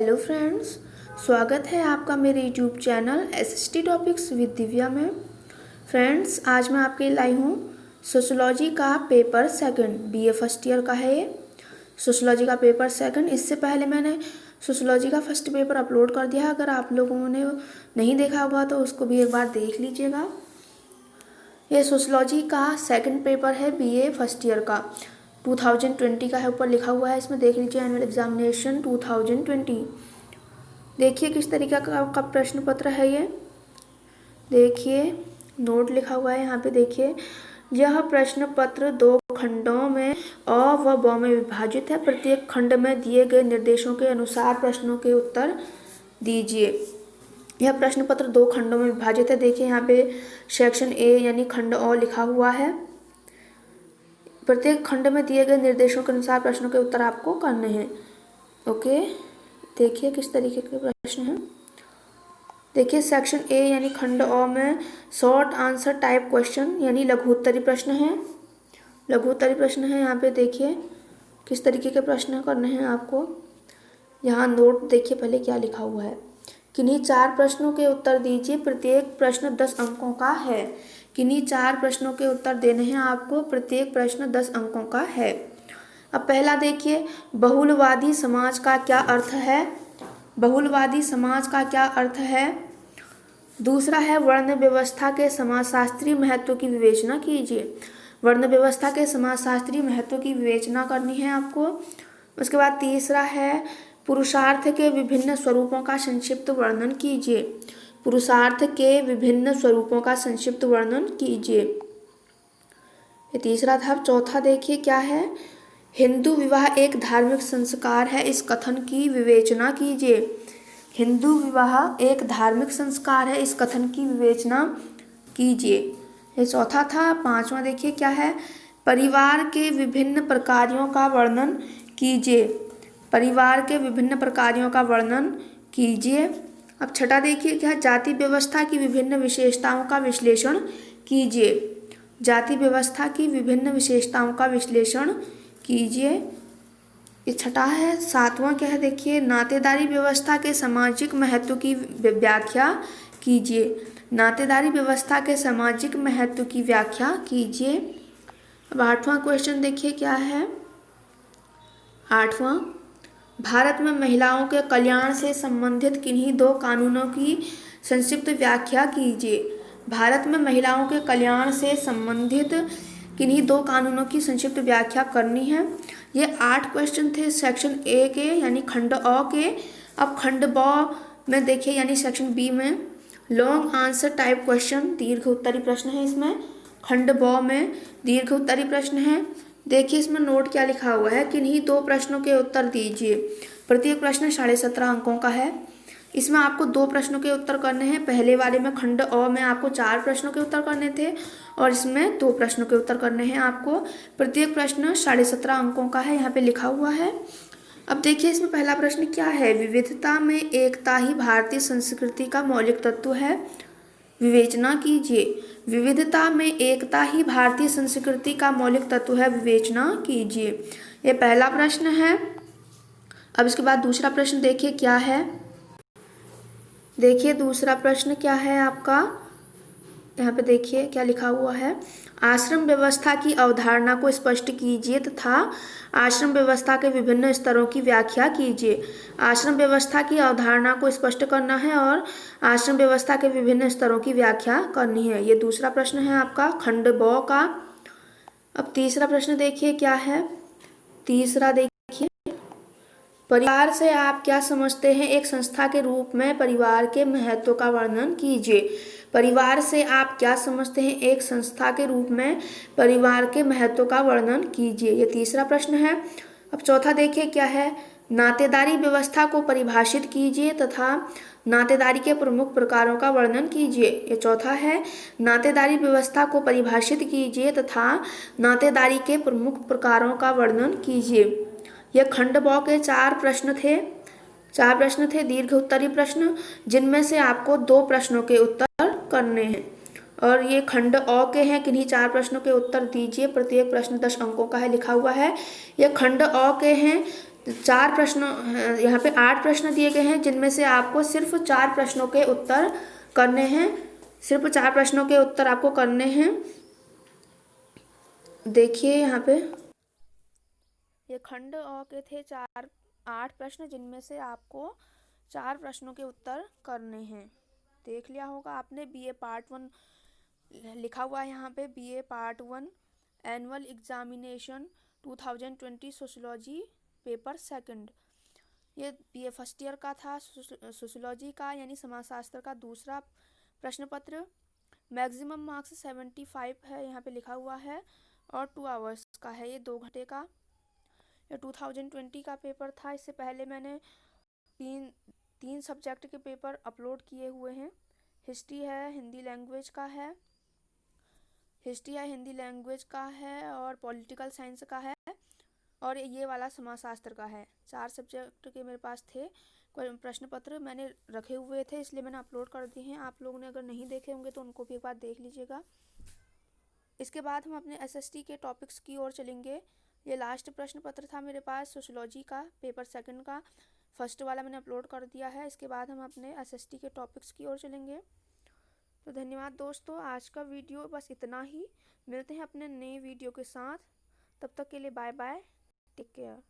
Hello friends, स्वागत है आपका मेरे YouTube channel SST topics with Divya में। फ्रेंड्स, आज मैं आपके लिए लाई हूँ सोशियोलॉजी का paper second, BA first year का है ये सोशियोलॉजी का पेपर सेकंड। इससे पहले मैंने सोशियोलॉजी का फर्स्ट पेपर अपलोड कर दिया है। अगर आप लोगों ने नहीं देखा होगा तो उसको भी एक बार देख लीजिएगा। ये सोशियोलॉजी का सेकंड पेपर है बीए फर्स्ट ईयर का, 2020 का है, ऊपर लिखा हुआ है। इसमें देख लीजिए एनुअल एग्जामिनेशन 2020। देखिए किस तरीके का प्रश्न पत्र है ये। देखिए नोट लिखा हुआ है यहाँ पे। देखिए, यह प्रश्न पत्र 2 खंडों में अ व ब में विभाजित है। प्रत्येक खंड में दिए गए निर्देशों के अनुसार प्रश्नों के उत्तर दीजिए। यह प्रश्न पत्र 2 खंडों में विभाजित है। देखिए यहाँ पे सेक्शन ए यानी खंड अ लिखा हुआ है। प्रत्येक खंड में दिए गए निर्देशों के अनुसार प्रश्नों के उत्तर आपको करने हैं। ओके, देखिए किस तरीके के प्रश्न हैं। देखिए सेक्शन ए यानी खंड अ में शॉर्ट आंसर टाइप क्वेश्चन यानी लघुत्तरी प्रश्न है। लघुत्तरी प्रश्न है यहाँ पे। देखिए किस तरीके के प्रश्न करने हैं आपको। यहाँ नोट देखिए पहले क्या लिखा हुआ है। किन्हीं 4 प्रश्नों के उत्तर दीजिए। प्रत्येक प्रश्न 10 अंकों का है। किन्हीं 4 प्रश्नों के उत्तर देने हैं आपको। प्रत्येक प्रश्न 10 अंकों का है। अब पहला देखिए, बहुलवादी समाज का क्या अर्थ है। बहुलवादी समाज का क्या अर्थ है। दूसरा है वर्ण व्यवस्था के समाजशास्त्रीय महत्व की विवेचना कीजिए। वर्ण व्यवस्था के समाजशास्त्रीय महत्व की विवेचना करनी है आपको। उसके बाद तीसरा है पुरुषार्थ के विभिन्न स्वरूपों का संक्षिप्त वर्णन कीजिए। पुरुषार्थ के विभिन्न स्वरूपों का संक्षिप्त वर्णन कीजिए। ये तीसरा था। चौथा देखिए क्या है, हिंदू विवाह एक धार्मिक संस्कार है, इस कथन की विवेचना कीजिए। हिंदू विवाह एक धार्मिक संस्कार है, इस कथन की विवेचना कीजिए। ये चौथा था। पांचवा देखिए क्या है, परिवार के विभिन्न प्रकारों का वर्णन कीजिए। परिवार के विभिन्न प्रकारों का वर्णन कीजिए। अब छठा देखिए क्या है, जाति व्यवस्था की विभिन्न विशेषताओं का विश्लेषण कीजिए। जाति व्यवस्था की विभिन्न विशेषताओं का विश्लेषण कीजिए। ये छठा है। सातवां क्या है देखिए, नातेदारी व्यवस्था के सामाजिक महत्व की व्याख्या कीजिए। नातेदारी व्यवस्था के सामाजिक महत्व की व्याख्या कीजिए। अब 8वां क्वेश्चन देखिए क्या है। 8वां, भारत में महिलाओं के कल्याण से संबंधित किन्हीं 2 कानूनों की संक्षिप्त व्याख्या कीजिए। भारत में महिलाओं के कल्याण से संबंधित किन्हीं 2 कानूनों की संक्षिप्त व्याख्या करनी है। ये 8 क्वेश्चन थे सेक्शन ए के यानी खंड अ के। अब खंड ब में देखिए यानी सेक्शन बी में लॉन्ग आंसर टाइप क्वेश्चन, दीर्घ उत्तरी प्रश्न है इसमें। खंड ब में दीर्घ उत्तरी प्रश्न है। देखिए इसमें नोट क्या लिखा हुआ है, किन्हीं 2 प्रश्नों के उत्तर दीजिए। प्रत्येक प्रश्न 17.5 अंकों का है। इसमें आपको 2 प्रश्नों के उत्तर करने हैं। पहले वाले में खंड अ में आपको 4 प्रश्नों के उत्तर करने थे और इसमें 2 प्रश्नों के उत्तर करने हैं आपको। प्रत्येक प्रश्न 17.5 अंकों का है, यहाँ पे लिखा हुआ है। अब देखिए इसमें पहला प्रश्न क्या है, विविधता में एकता ही भारतीय संस्कृति का मौलिक तत्व है। विवेचना कीजिए। विविधता में एकता ही भारतीय संस्कृति का मौलिक तत्व है, विवेचना कीजिए। ये पहला प्रश्न है। अब इसके बाद दूसरा प्रश्न देखिए क्या है। देखिए दूसरा प्रश्न क्या है आपका, यहाँ पे देखिए क्या लिखा हुआ है, आश्रम व्यवस्था की अवधारणा को स्पष्ट कीजिए तथा आश्रम व्यवस्था के विभिन्न स्तरों की व्याख्या कीजिए। आश्रम व्यवस्था की अवधारणा को स्पष्ट करना है और आश्रम व्यवस्था के विभिन्न स्तरों की व्याख्या करनी है। ये दूसरा प्रश्न है आपका खंड ब का। अब तीसरा प्रश्न देखिए क्या है। तीसरा देखिए, परिवार से आप क्या समझते हैं, एक संस्था के रूप में परिवार के महत्व का वर्णन कीजिए। परिवार से आप क्या समझते हैं, एक संस्था के रूप में परिवार के महत्व का वर्णन कीजिए। ये तीसरा प्रश्न है। अब चौथा देखिए क्या है, नातेदारी व्यवस्था को परिभाषित कीजिए तथा नातेदारी के प्रमुख प्रकारों का वर्णन कीजिए। ये चौथा है। नातेदारी व्यवस्था को परिभाषित कीजिए तथा नातेदारी के प्रमुख प्रकारों का वर्णन कीजिए। यह खंड ब के 4 प्रश्न थे। 4 प्रश्न थे दीर्घ उत्तरी प्रश्न, जिनमें से आपको 2 प्रश्नों के उत्तर करने हैं। और ये खंड अ के हैं, किन्हीं 4 प्रश्नों के उत्तर दीजिए। प्रत्येक प्रश्न 10 अंकों का है, लिखा हुआ है। यह खंड अ के हैं, 4 प्रश्न, यहाँ पे 8 प्रश्न दिए गए हैं जिनमें से आपको सिर्फ 4 प्रश्नों के उत्तर करने हैं। सिर्फ 4 प्रश्नों के उत्तर आपको करने हैं। देखिए यहाँ पे ये खंड अ के थे 8 प्रश्न जिनमें से आपको 4 प्रश्नों के उत्तर करने हैं। देख लिया होगा आपने। बीए पार्ट 1 लिखा हुआ है यहाँ पे, BA part 1 annual examination 2020 sociology paper second. ये बीए फर्स्ट ईयर का था, सोशियोलॉजी का यानी समाजशास्त्र का दूसरा प्रश्न पत्र। मैक्सिमम मार्क्स 75 है यहाँ पे लिखा हुआ है और 2 आवर्स का है, ये 2 घंटे का। ये 2020 का पेपर था। इससे पहले मैंने तीन सब्जेक्ट के पेपर अपलोड किए हुए हैं। हिस्ट्री है, हिंदी लैंग्वेज का है और पॉलिटिकल साइंस का है और ये वाला समाजशास्त्र का है। 4 सब्जेक्ट के मेरे पास थे प्रश्न पत्र, मैंने रखे हुए थे इसलिए मैंने अपलोड कर दिए हैं। आप लोगों ने अगर नहीं देखे होंगे तो उनको भी एक बार देख लीजिएगा। इसके बाद हम अपने एसएसटी के टॉपिक्स की ओर चलेंगे। ये लास्ट प्रश्न पत्र था मेरे पास सोशियोलॉजी का पेपर सेकंड का। फर्स्ट वाला मैंने अपलोड कर दिया है। इसके बाद हम अपने एसएसटी के टॉपिक्स की ओर चलेंगे। तो धन्यवाद दोस्तों, आज का वीडियो बस इतना ही। मिलते हैं अपने नए वीडियो के साथ, तब तक के लिए बाय बाय, टेक केयर।